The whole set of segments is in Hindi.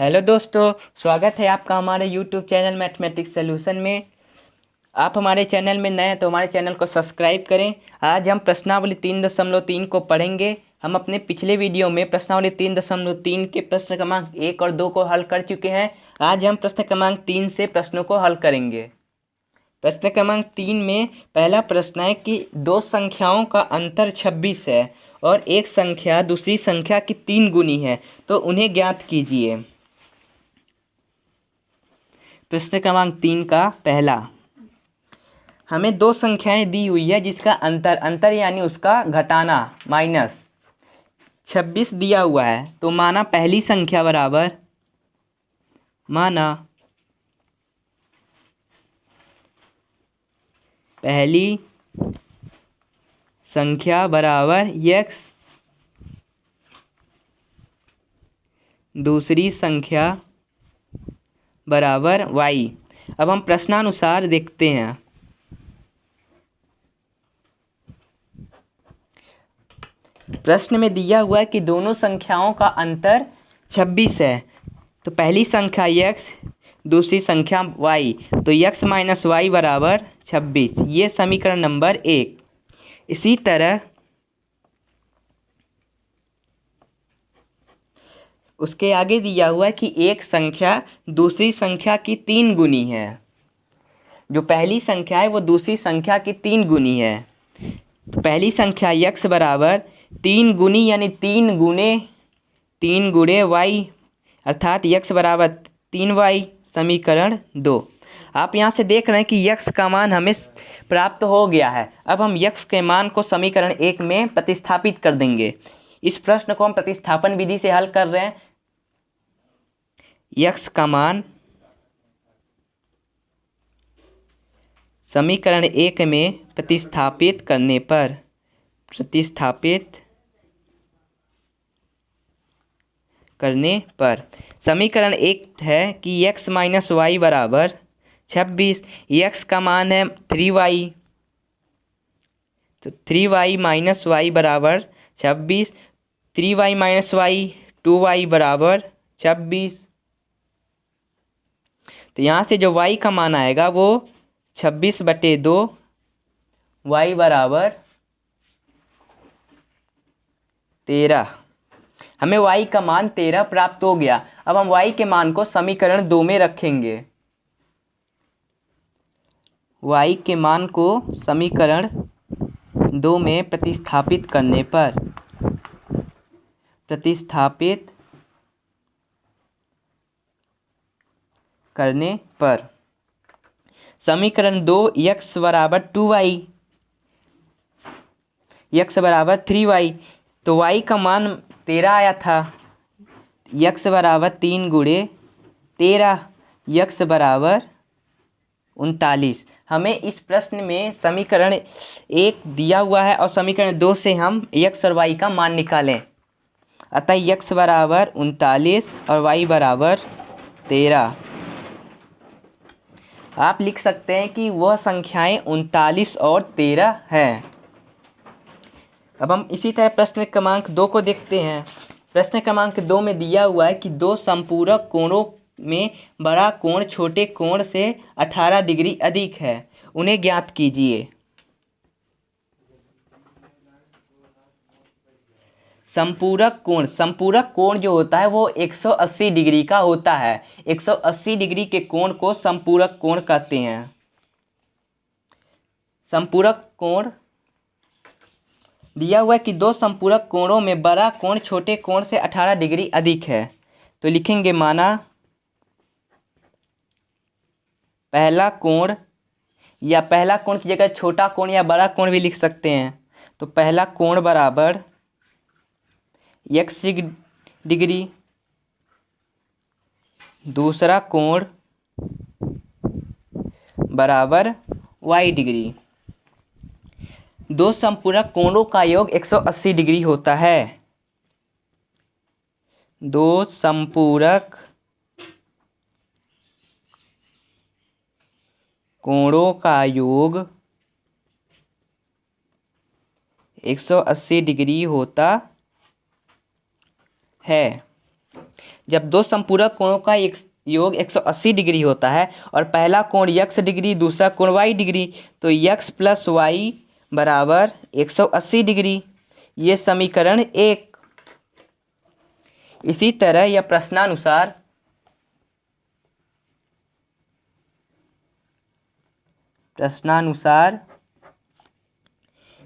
हेलो दोस्तों, स्वागत है आपका हमारे यूट्यूब चैनल मैथमेटिक्स सॉल्यूशन में। आप हमारे चैनल में नए हैं तो हमारे चैनल को सब्सक्राइब करें। आज हम प्रश्नावली 3.3 को पढ़ेंगे। हम अपने पिछले वीडियो में प्रश्नावली 3.3 के प्रश्न क्रमांक 1 और 2 को हल कर चुके हैं। आज हम प्रश्न क्रमांक 3 से प्रश्नों को हल करेंगे। प्रश्न क्रमांक 3 में पहला प्रश्न है कि दो संख्याओं का अंतर 26 है और एक संख्या दूसरी संख्या की 3 गुनी है, तो उन्हें ज्ञात कीजिए। प्रश्न क्रमांक 3 का पहला, हमें दो संख्याएं दी हुई है जिसका अंतर यानी उसका घटाना माइनस 26 दिया हुआ है। तो माना पहली संख्या बराबर x, दूसरी संख्या बराबर y। अब हम प्रश्नानुसार देखते हैं। प्रश्न में दिया हुआ है कि दोनों संख्याओं का अंतर 26 है। तो पहली संख्या x, दूसरी संख्या y, तो x माइनस वाई बराबर 26। ये समीकरण नंबर 1। इसी तरह उसके आगे दिया हुआ है कि एक संख्या दूसरी संख्या की 3 गुनी है। जो पहली संख्या है वो दूसरी संख्या की 3 गुनी है। तो पहली संख्या x बराबर 3 गुनी यानी 3 गुणे y, अर्थात x बराबर 3y, समीकरण 2। आप यहाँ से देख रहे हैं कि x का मान हमें प्राप्त हो गया है। अब हम x के मान को समीकरण 1 में प्रतिस्थापित कर देंगे। इस प्रश्न को हम प्रतिस्थापन विधि से हल कर रहे हैं। x का मान समीकरण 1 में प्रतिस्थापित करने पर समीकरण 1 है कि x माइनस वाई बराबर 26। x का मान है 3y, तो 3y माइनस वाई बराबर 26। 3y माइनस वाई 2y बराबर 26। तो यहाँ से जो y का मान आएगा वो 26/2, y बराबर 13। हमें y का मान 13 प्राप्त हो गया। अब हम y के मान को समीकरण 2 में रखेंगे। y के मान को समीकरण 2 में प्रतिस्थापित करने पर समीकरण 2 x बराबर 2y, x बराबर 3y, तो y का मान 13 आया था। x बराबर 3 गुणे 13, x बराबर 39। हमें इस प्रश्न में समीकरण 1 दिया हुआ है और समीकरण 2 से हम x और y का मान निकालें। अतः x बराबर 39 और y बराबर 13। आप लिख सकते हैं कि वह संख्याएं 39 और 13 हैं। अब हम इसी तरह प्रश्न क्रमांक 2 को देखते हैं। प्रश्न क्रमांक 2 में दिया हुआ है कि दो संपूरक कोणों में बड़ा कोण छोटे कोण से 18 डिग्री अधिक है, उन्हें ज्ञात कीजिए। संपूरक कोण जो होता है वो 180 डिग्री का होता है। 180 डिग्री के कोण को संपूरक कोण कहते हैं। संपूरक कोण दिया हुआ है कि दो संपूरक कोणों में बड़ा कोण छोटे कोण से 18 डिग्री अधिक है। तो लिखेंगे माना पहला कोण, या पहला कोण की जगह छोटा कोण या बड़ा कोण भी लिख सकते हैं। तो पहला कोण बराबर x डिग्री, दूसरा कोण बराबर y डिग्री। दो संपूरक कोणों का योग 180 डिग्री होता है। दो संपूरक कोणों का योग 180 डिग्री होता है। जब दो समपूरक कोणों का एक योग 180 डिग्री होता है और पहला कोण x डिग्री दूसरा कोण y डिग्री, तो x प्लस वाई बराबर 180 डिग्री। ये समीकरण 1। इसी तरह यह प्रश्नानुसार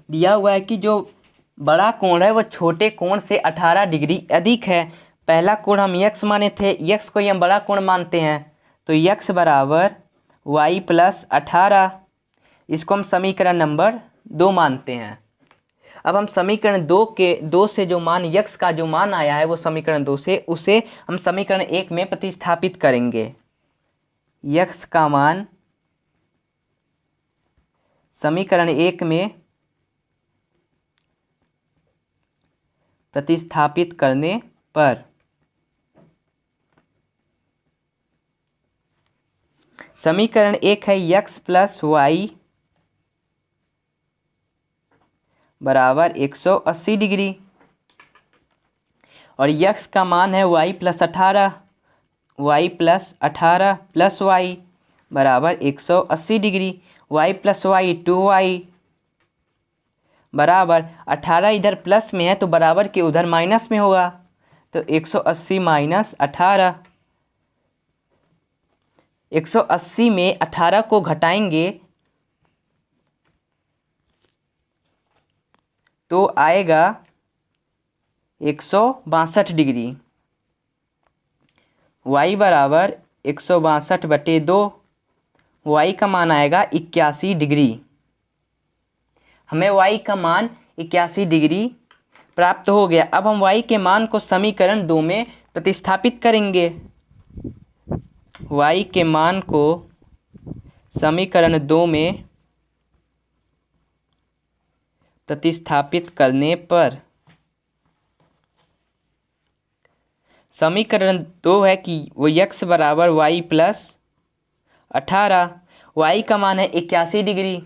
दिया हुआ है कि जो बड़ा कोण है वो छोटे कोण से 18 डिग्री अधिक है। पहला कोण हम x माने थे, x को ही हम बड़ा कोण मानते हैं, तो x बराबर y प्लस 18। इसको हम समीकरण नंबर 2 मानते हैं। अब हम समीकरण 2 से जो मान x का जो मान आया है वो समीकरण 2 से, उसे हम समीकरण 1 में प्रतिस्थापित करेंगे। x का मान समीकरण 1 में प्रतिस्थापित करने पर समीकरण 1 है x प्लस वाई बराबर 180 डिग्री और x का मान है y प्लस 18 प्लस वाई बराबर 180 degree. y plus Y 2y बराबर 18 इधर प्लस में है तो बराबर के उधर माइनस में होगा, तो 180 माइनस 18। 180 में 18 को घटाएंगे तो आएगा 162 डिग्री। y बराबर 162/2, y का मान आएगा 81 डिग्री। हमें y का मान 81 डिग्री प्राप्त हो गया। अब हम y के मान को समीकरण 2 में प्रतिस्थापित करेंगे। y के मान को समीकरण 2 में प्रतिस्थापित करने पर समीकरण 2 है कि वो x बराबर y प्लस 18, y का मान है 81 डिग्री,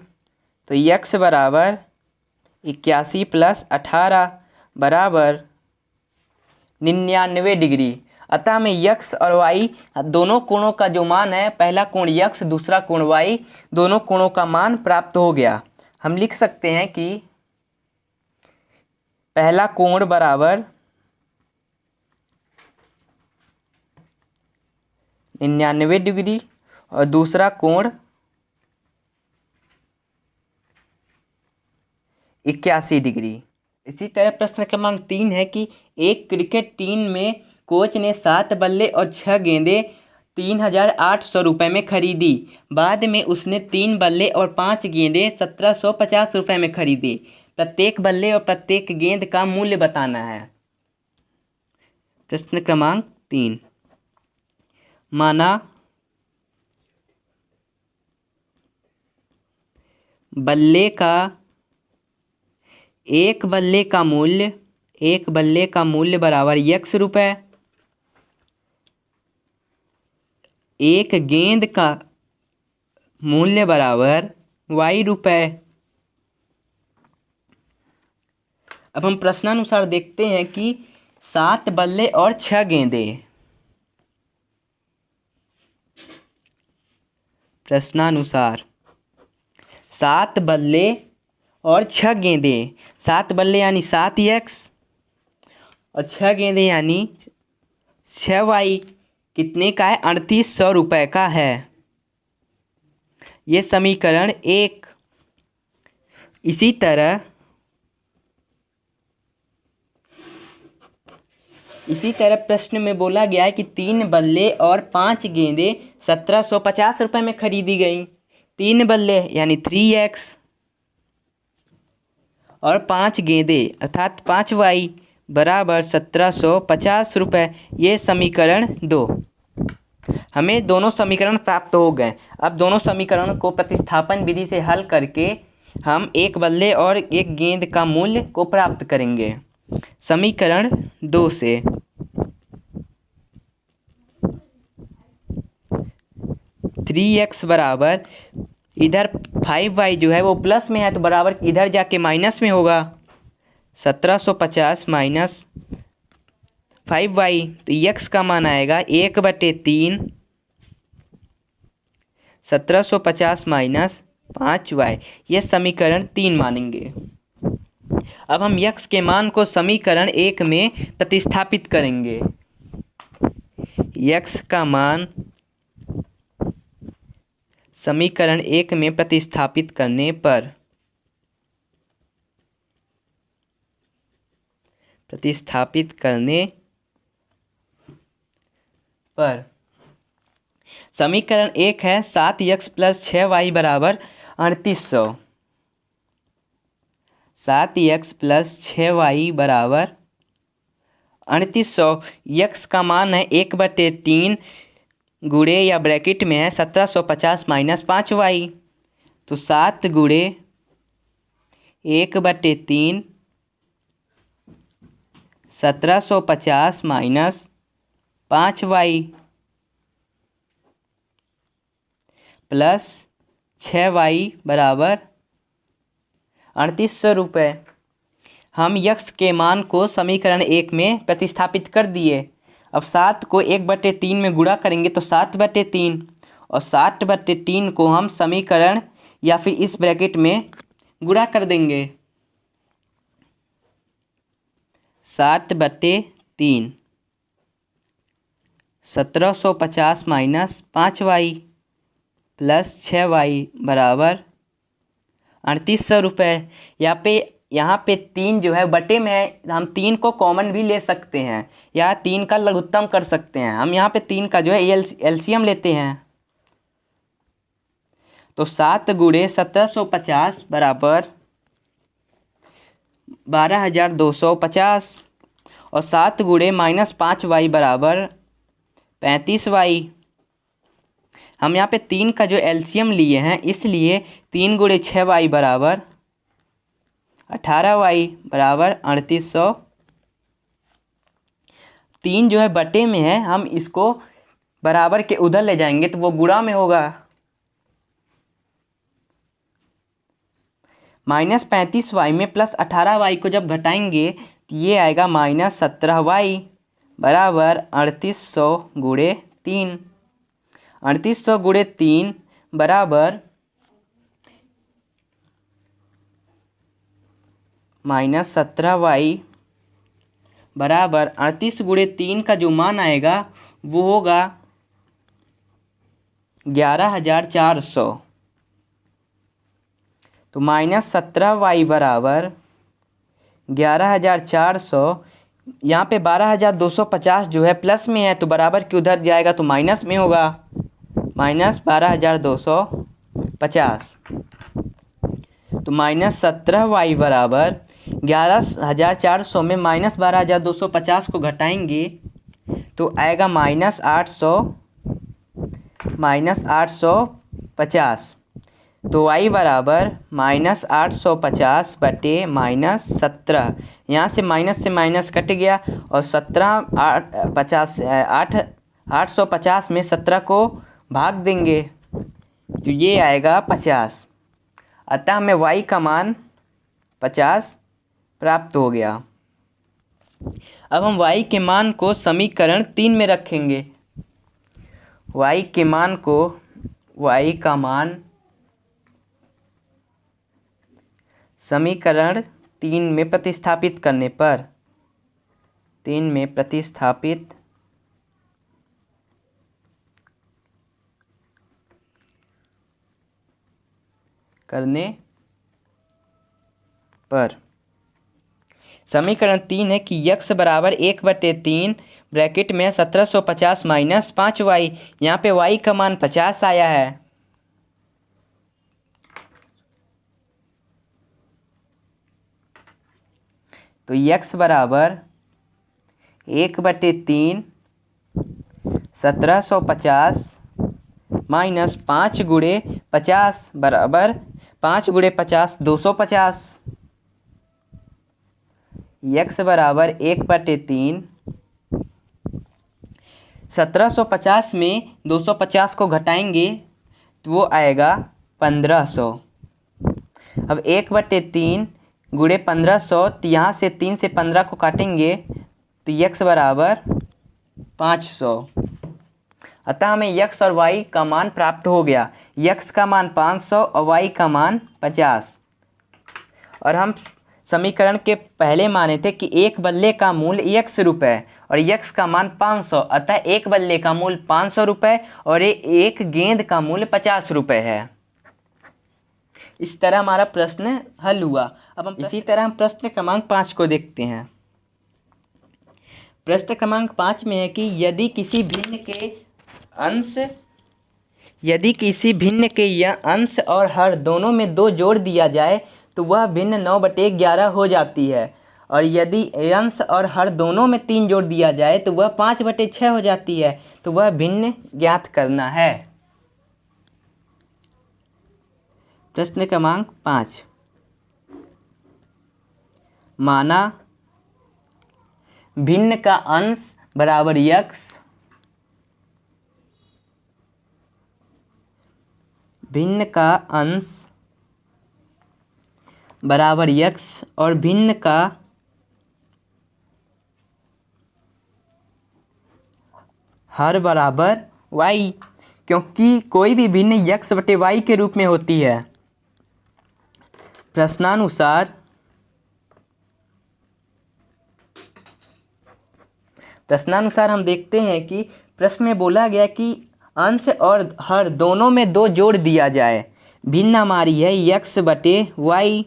तो x बराबर 81 प्लस 18 बराबर 99 डिग्री। अतः हमें x और y दोनों कोणों का जो मान है, पहला कोण x दूसरा कोण y, दोनों कोणों का मान प्राप्त हो गया। हम लिख सकते हैं कि पहला कोण बराबर 99 डिग्री और दूसरा कोण 81 डिग्री। इसी तरह प्रश्न क्रमांक 3 है कि एक क्रिकेट टीम में कोच ने 7 बल्ले और 6 गेंदें 3,800 रुपये में खरीदी। बाद में उसने 3 बल्ले और 5 गेंदें 1,750 रुपये में खरीदी। प्रत्येक बल्ले और प्रत्येक गेंद का मूल्य बताना है। प्रश्न क्रमांक 3, माना एक बल्ले का मूल्य बराबर x रुपये, एक गेंद का मूल्य बराबर y रुपये। अब हम प्रश्नानुसार देखते हैं कि 7 बल्ले और 6 गेंदें। प्रश्नानुसार 7 बल्ले और 6 गेंदें, 7 बल्ले यानी 7x और 6 गेंदें यानी 6y कितने का है? 3800 रुपये का है। ये समीकरण 1। इसी तरह प्रश्न में बोला गया है कि 3 बल्ले और 5 गेंदें 1,750 रुपये में खरीदी गई। 3 बल्ले यानी 3x और 5 गेंदें अर्थात 5y बराबर 1,750 रुपये। ये समीकरण 2। हमें दोनों समीकरण प्राप्त हो गए। अब दोनों समीकरण को प्रतिस्थापन विधि से हल करके हम एक बल्ले और एक गेंद का मूल्य को प्राप्त करेंगे। समीकरण 2 से 3x बराबर इधर 5y जो है वो प्लस में है तो बराबर इधर जाके माइनस में होगा। 1,750 माइनस 5y। तो यक्स का मान आएगा 1/3 1750 माइनस 5y। यह समीकरण 3 मानेंगे। अब हम यक्स के मान को समीकरण 1 में प्रतिस्थापित करेंगे। यक्स का मान समीकरण 1 में प्रतिस्थापित करने पर समीकरण 1 है 7x + 6y = 3800। 7x + 6y = 3800। X का मान है 1/3 गुणे या ब्रैकेट में है 1750 माइनस 5y। तो 7 गुणे 1/3 1750 माइनस 5y प्लस 6y = 3800 रुपये। हम यक्स के मान को समीकरण 1 में प्रतिस्थापित कर दिए। अब 7 को 1/3 में गुणा करेंगे तो 7/3 और 7/3 को हम समीकरण या फिर इस ब्रैकेट में गुणा कर देंगे। 7/3 1750 माइनस 5y प्लस 6y = 3800 रुपये। यहाँ पे 3 जो है बटे में है, हम 3 को कॉमन भी ले सकते हैं या 3 का लघुत्तम कर सकते हैं। हम यहाँ पे 3 का जो है एलसीएम लेते हैं। तो 7 गुणे 1750 = 12250 और 7 गुणे माइनस 5y = 35y। हम यहाँ पे 3 का जो एलसीएम लिए हैं, इसलिए 3 गुणे 6y = 18y = 3800। 3 जो है बटे में है, हम इसको बराबर के उधर ले जाएंगे तो वो गुणा में होगा। माइनस 35y में प्लस 18y को जब घटाएंगे तो ये आएगा माइनस 17y = 3800 गुणे 3। 3800 गुणे 3 बराबर माइनस 17y बराबर 38 गुणे 3 का जो मान आएगा वो होगा 11400। तो माइनस 17y बराबर 11400। यहाँ पे 12250 जो है प्लस में है तो बराबर के उधर जाएगा तो माइनस में होगा, माइनस 12250। तो माइनस 17y बराबर 11400 में माइनस 12250 को घटाएंगे तो आएगा माइनस 850। तो y बराबर माइनस 850 बटे माइनस 17। यहाँ से माइनस कट गया और 850 में 17 को भाग देंगे तो ये आएगा 50। अतः हमें y का मान 50 प्राप्त हो गया। अब हम y के मान को समीकरण 3 में रखेंगे। y का मान समीकरण 3 में प्रतिस्थापित करने पर समीकरण 3 है कि यक्स बराबर 1/3 ब्रैकेट में 1750 माइनस 5y। यहाँ पे y का मान 50 आया है। तो यक्स बराबर 1/3 1750 माइनस 5 गुणे 50 बराबर 5 गुणे 50 250। यक्स बराबर 1/3 1750 में 250 को घटाएंगे तो वो आएगा 1500। अब 1/3 गुणे 1500, तो यहाँ से 3 से 15 को काटेंगे तो x बराबर 500। अतः हमें x और y का मान प्राप्त हो गया। x का मान 500 और y का मान 50। और हम समीकरण के पहले माने थे कि एक बल्ले का मूल्य x रुपये और x का मान 500, अतः एक बल्ले का मूल्य 500 रुपये और एक गेंद का मूल्य 50 रुपये है। इस तरह हमारा प्रश्न हल हुआ। अब हम इसी तरह हम प्रश्न क्रमांक 5 को देखते हैं। प्रश्न क्रमांक 5 में है कि यदि किसी भिन्न के यह अंश और हर दोनों में 2 जोड़ दिया जाए तो वह भिन्न 9/11 हो जाती है, और यदि अंश और हर दोनों में 3 जोड़ दिया जाए तो वह 5/6 हो जाती है। तो वह भिन्न ज्ञात करना है। प्रश्न क्रमांक 5, माना भिन्न का अंश बराबर x, भिन्न का अंश बराबर x और भिन्न का हर बराबर y, क्योंकि कोई भी भिन्न x/y के रूप में होती है। प्रश्नानुसार हम देखते हैं कि प्रश्न में बोला गया कि अंश और हर दोनों में 2 जोड़ दिया जाए। भिन्न हमारी है x/y।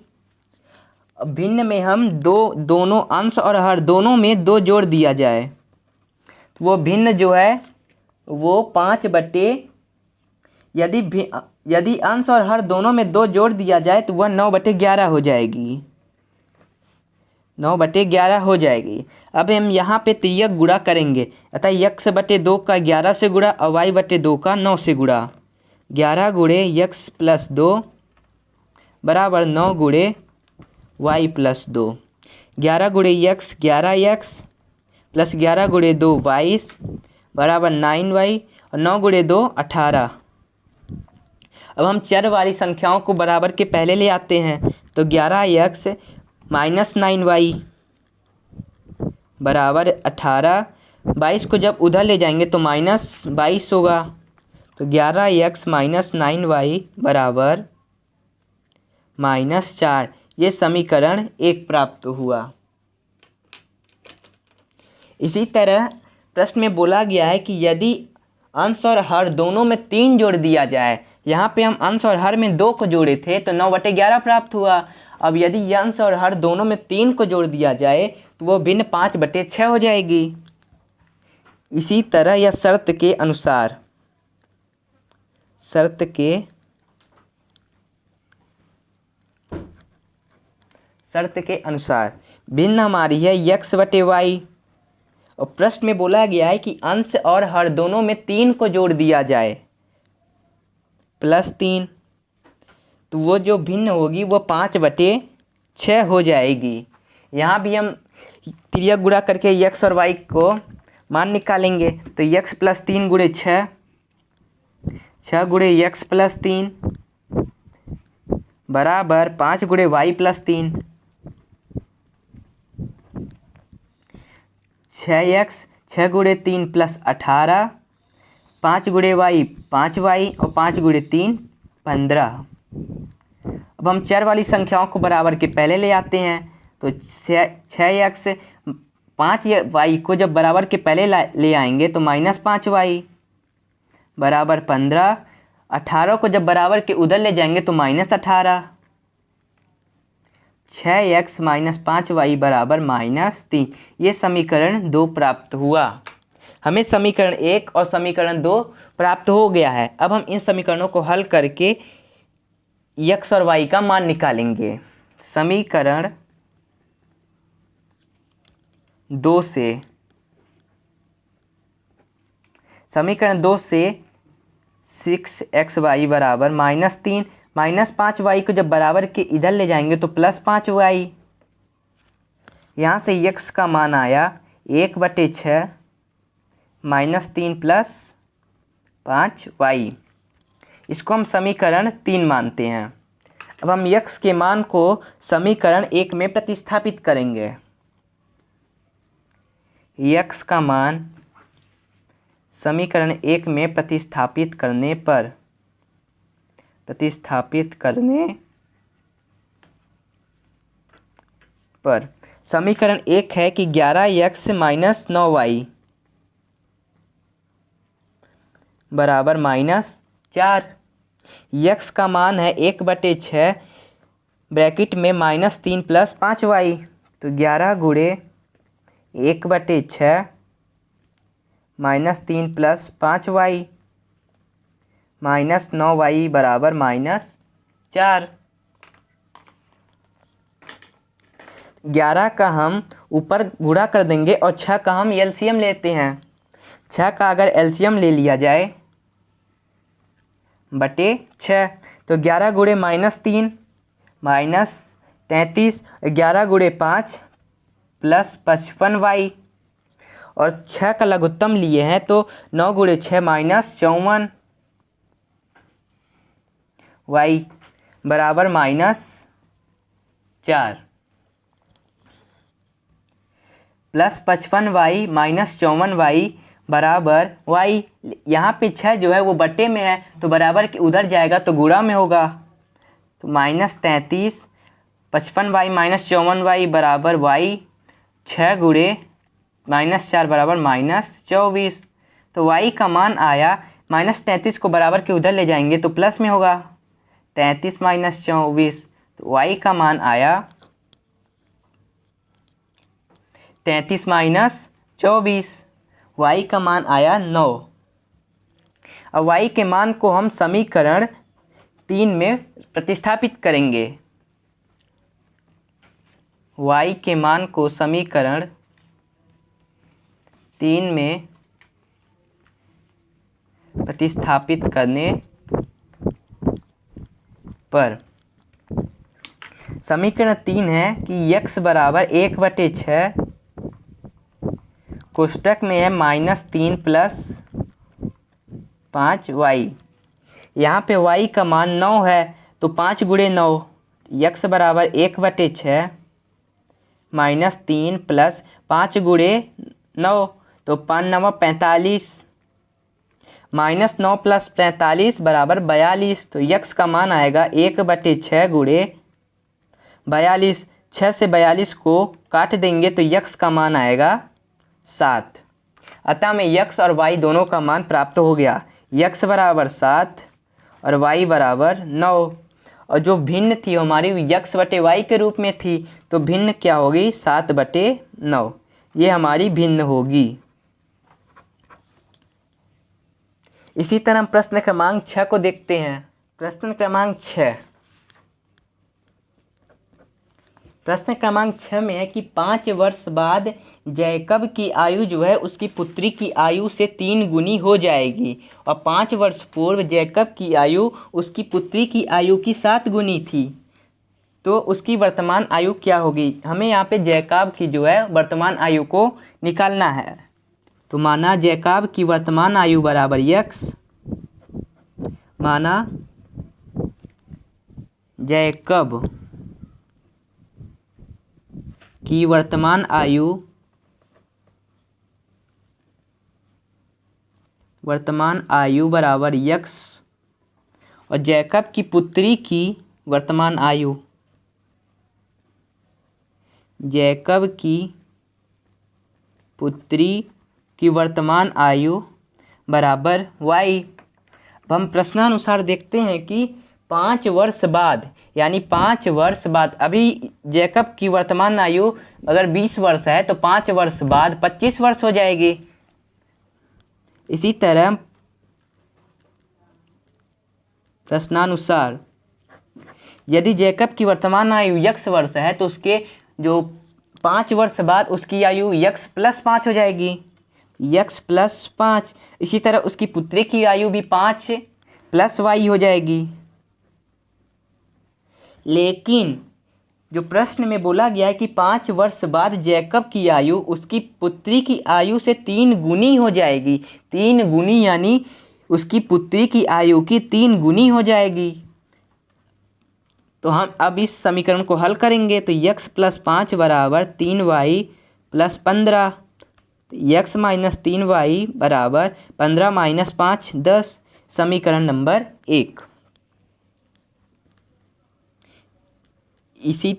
भिन्न में हम दोनों अंश और हर दोनों में 2 जोड़ दिया जाए तो वो भिन्न जो है वो 5 यदि अंश और हर दोनों में 2 जोड़ दिया जाए तो वह 9/11 हो जाएगी। 9/11 हो जाएगी। अब हम यहाँ पे तिर्यक गुणा करेंगे, अतः x/2 का 11 से गुणा और y/2 का 9 से गुणा। 11 गुणे x + 2 बराबर 9 गुणे y + 2। 11 गुणे x 11x प्लस 11 गुणे 2 22 बराबर 9y और 9 गुणे 2 18। अब हम चर वाली संख्याओं को बराबर के पहले ले आते हैं तो 11x - 9y बराबर 18। 22 को जब उधर ले जाएंगे तो -22 होगा, तो 11x - 9y बराबर -4। ये समीकरण 1 प्राप्त हुआ। इसी तरह प्रश्न में बोला गया है कि यदि अंश और हर दोनों में 3 जोड़ दिया जाए, यहाँ पे हम अंश और हर में 2 को जोड़े थे तो 9/11 प्राप्त हुआ। अब यदि अंश और हर दोनों में 3 को जोड़ दिया जाए तो वो भिन्न 5/6 हो जाएगी। इसी तरह यह शर्त के अनुसार भिन्न हमारी है x/y। और प्रश्न में बोला गया है कि अंश और हर दोनों में 3 को जोड़ दिया जाए +3, तो वो जो भिन्न होगी वो 5/6 हो जाएगी। यहाँ भी हम तिर्यक गुणा करके x और y को मान निकालेंगे तो x + 3 गुणे 6, 6 गुणे x + 3 बराबर 5 गुणे y + 3। 6x 6 गुणे 3 + 18, 5 गुणे y 5y और 5 गुणे 3 15। अब हम चर वाली संख्याओं को बराबर के पहले ले आते हैं तो 6x 5y को जब बराबर के पहले ले आएंगे तो -5y बराबर 15। 18 को जब बराबर के उधर ले जाएंगे तो -18। 6x - 5y बराबर -3। ये समीकरण 2 प्राप्त हुआ। हमें समीकरण 1 और समीकरण 2 प्राप्त हो गया है। अब हम इन समीकरणों को हल करके x और y का मान निकालेंगे। समीकरण 2 से 6xy बराबर -3 -5y को जब बराबर के इधर ले जाएंगे तो +5y। यहाँ से x का मान आया 1/6 -3 + 5y। इसको हम समीकरण 3 मानते हैं। अब हम x के मान को समीकरण 1 में प्रतिस्थापित करेंगे। x का मान समीकरण 1 में प्रतिस्थापित करने पर समीकरण 1 है कि 11x माइनस 9y बराबर -4। x का मान है 1/6 ब्रैकेट में -3 + 5y, तो 11 गुणे 1/6 -3 + 5y -9y बराबर -4। 11 का हम ऊपर गुणा कर देंगे और 6 का हम एलसीएम लेते हैं। 6 का अगर एलसीएम ले लिया जाए बटे 6, तो 11 गुणे -3 -33, 11 गुणे 5 + 55y, और 6 का लघुत्तम लिए हैं तो 9 गुणे 6 -54y बराबर -4 प्लस 55y -54y बराबर y। यहाँ पे 6 जो है वो बट्टे में है तो बराबर के उधर जाएगा तो गुणा में होगा, तो -33 55y -54y बराबर y, 6 गुणे -4 बराबर -24। तो y का मान आया -33 को बराबर के उधर ले जाएंगे तो प्लस में होगा, 33 - 24, तो y का मान आया 33 - 24, y का मान आया 9। अब y के मान को हम समीकरण 3 में प्रतिस्थापित करेंगे। y के मान को समीकरण 3 में प्रतिस्थापित करने पर समीकरण 3 है कि x बराबर 1/6 कोष्टक में है -3 + 5y। यहाँ पे y का मान 9 है तो 5 गुणे 9, x बराबर 1/6 -3 + 5 गुणे 9, तो 5 9 45, -9 + 45 बराबर 42, तो x का मान आएगा 1/6 गुणे 42। 6 से 42 को काट देंगे तो x का मान आएगा 7। अतः हमें x और y दोनों का मान प्राप्त हो गया, x बराबर 7 और y बराबर 9। और जो भिन्न थी हमारी x बटे y के रूप में थी, तो भिन्न क्या होगी 7/9, ये हमारी भिन्न होगी। इसी तरह हम प्रश्न क्रमांक 6 को देखते हैं। प्रश्न क्रमांक 6 में है कि 5 वर्ष बाद जैकब की आयु जो है उसकी पुत्री की आयु से 3 गुनी हो जाएगी, और 5 वर्ष पूर्व जैकब की आयु उसकी पुत्री की आयु की 7 गुनी थी, तो उसकी वर्तमान आयु क्या होगी। हमें यहाँ पे जैकब की जो है वर्तमान आयु को निकालना है। तो माना जैकब की वर्तमान आयु बराबर x, माना जैकब की वर्तमान आयु बराबर x, और जैकब की पुत्री की वर्तमान आयु, जैकब की पुत्री की वर्तमान आयु बराबर y। अब हम प्रश्नानुसार देखते हैं कि 5 वर्ष बाद, यानी 5 वर्ष बाद, अभी जैकब की वर्तमान आयु अगर 20 वर्ष है तो 5 वर्ष बाद 25 वर्ष हो जाएगी। इसी तरह प्रश्नानुसार यदि जैकब की वर्तमान आयु x वर्ष है तो उसके जो 5 वर्ष बाद उसकी आयु x + 5 हो जाएगी, x + 5। इसी तरह उसकी पुत्री की आयु भी 5 + y हो जाएगी। लेकिन जो प्रश्न में बोला गया है कि 5 वर्ष बाद जैकब की आयु उसकी पुत्री की आयु से 3 गुनी हो जाएगी, 3 गुनी यानी उसकी पुत्री की आयु की 3 गुनी हो जाएगी। तो हम अब इस समीकरण को हल करेंगे तो x + 5 बराबर 3y + 15, x माइनस 3y बराबर 15 माइनस 5 10, समीकरण नंबर 1। इसी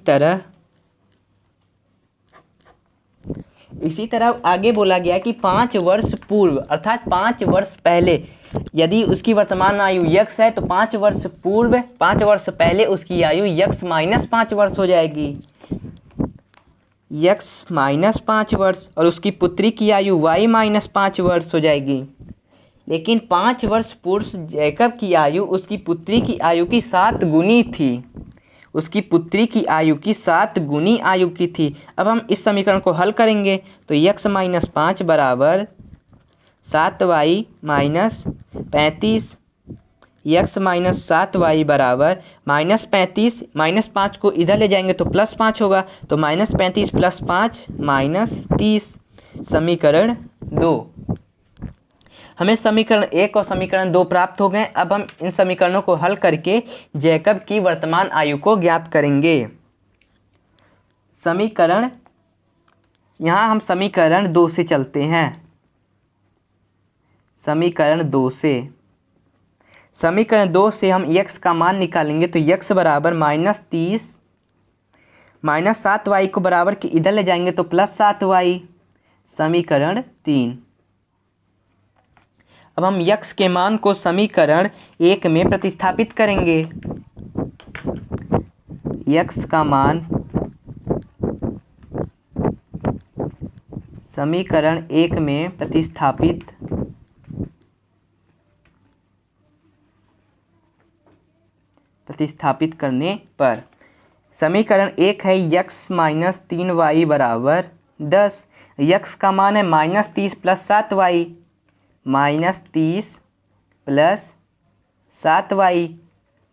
तरह आगे बोला गया कि 5 वर्ष पूर्व अर्थात 5 वर्ष पहले यदि उसकी वर्तमान आयु x है तो 5 वर्ष पूर्व 5 वर्ष पहले उसकी आयु x माइनस 5 वर्ष हो जाएगी, x माइनस 5 वर्ष, और उसकी पुत्री की आयु y माइनस 5 वर्ष हो जाएगी। लेकिन 5 वर्ष पूर्व जैकब की आयु उसकी पुत्री की आयु की 7 गुनी थी, उसकी पुत्री की आयु की 7 गुनी आयु की थी। अब हम इस समीकरण को हल करेंगे तो x माइनस 5 बराबर 7y minus 35, x minus 7y बराबर माइनस 35, माइनस 5 को इधर ले जाएंगे तो प्लस 5 होगा, तो माइनस 35 प्लस 5 माइनस 30, समीकरण 2। हमें समीकरण 1 और समीकरण 2 प्राप्त हो गए। अब हम इन समीकरणों को हल करके जैकब की वर्तमान आयु को ज्ञात करेंगे। यहाँ हम समीकरण 2 से चलते हैं। समीकरण 2 से हम x का मान निकालेंगे तो x बराबर माइनस 30, माइनस 7y को बराबर के इधर ले जाएंगे तो प्लस 7y, समीकरण 3। अब हम x के मान को समीकरण 1 में प्रतिस्थापित करेंगे। x का मान समीकरण 1 में प्रतिस्थापित करने पर समीकरण 1 है x माइनस 3y बराबर 10, x का मान है minus 30 plus 7y, minus 30 plus 7y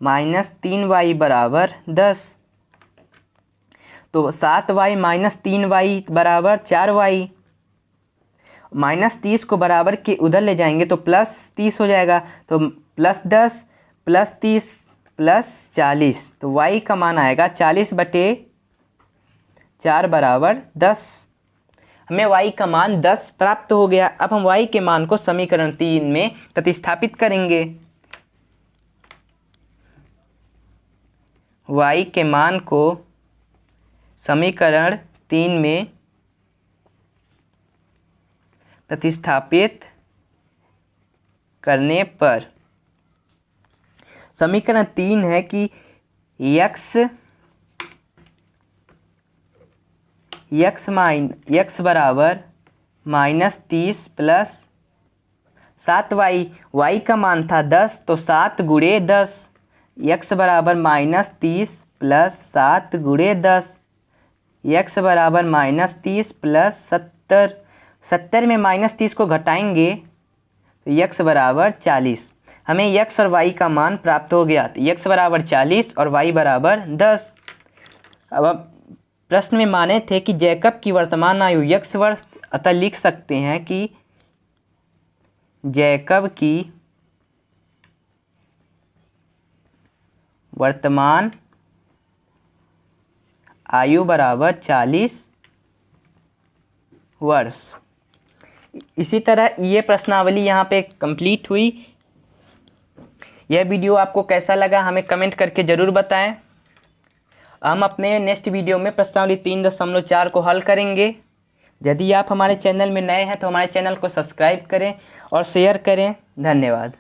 minus 3y बराबर 10, तो 7y माइनस 3y बराबर 4y, माइनस 30 को बराबर के उधर ले जाएंगे तो प्लस 30 हो जाएगा, तो प्लस 10 प्लस 30 प्लस 40, तो y का मान आएगा 40/4 बराबर 10। हमें y का मान 10 प्राप्त हो गया। अब हम y के मान को समीकरण 3 में प्रतिस्थापित करेंगे। y के मान को समीकरण 3 में प्रतिस्थापित करने पर समीकरण 3 है कि x बराबर माइनस 30 प्लस 7y, y का मान था 10 तो 7 गुणे 10, x बराबर माइनस 30 प्लस 7 गुणे 10, x बराबर माइनस 30 प्लस 70, 70 में माइनस 30 को घटाएंगे तो x बराबर 40। हमें x और y का मान प्राप्त हो गया, तो x बराबर 40 और y बराबर 10। अब प्रश्न में माने थे कि जैकब की वर्तमान आयु x वर्ष, अतः लिख सकते हैं कि जैकब की वर्तमान आयु बराबर 40 वर्ष। इसी तरह ये प्रश्नावली यहाँ पे कंप्लीट हुई। यह वीडियो आपको कैसा लगा हमें कमेंट करके ज़रूर बताएं। हम अपने नेक्स्ट वीडियो में प्रश्नावली 3.4 को हल करेंगे। यदि आप हमारे चैनल में नए हैं तो हमारे चैनल को सब्सक्राइब करें और शेयर करें। धन्यवाद।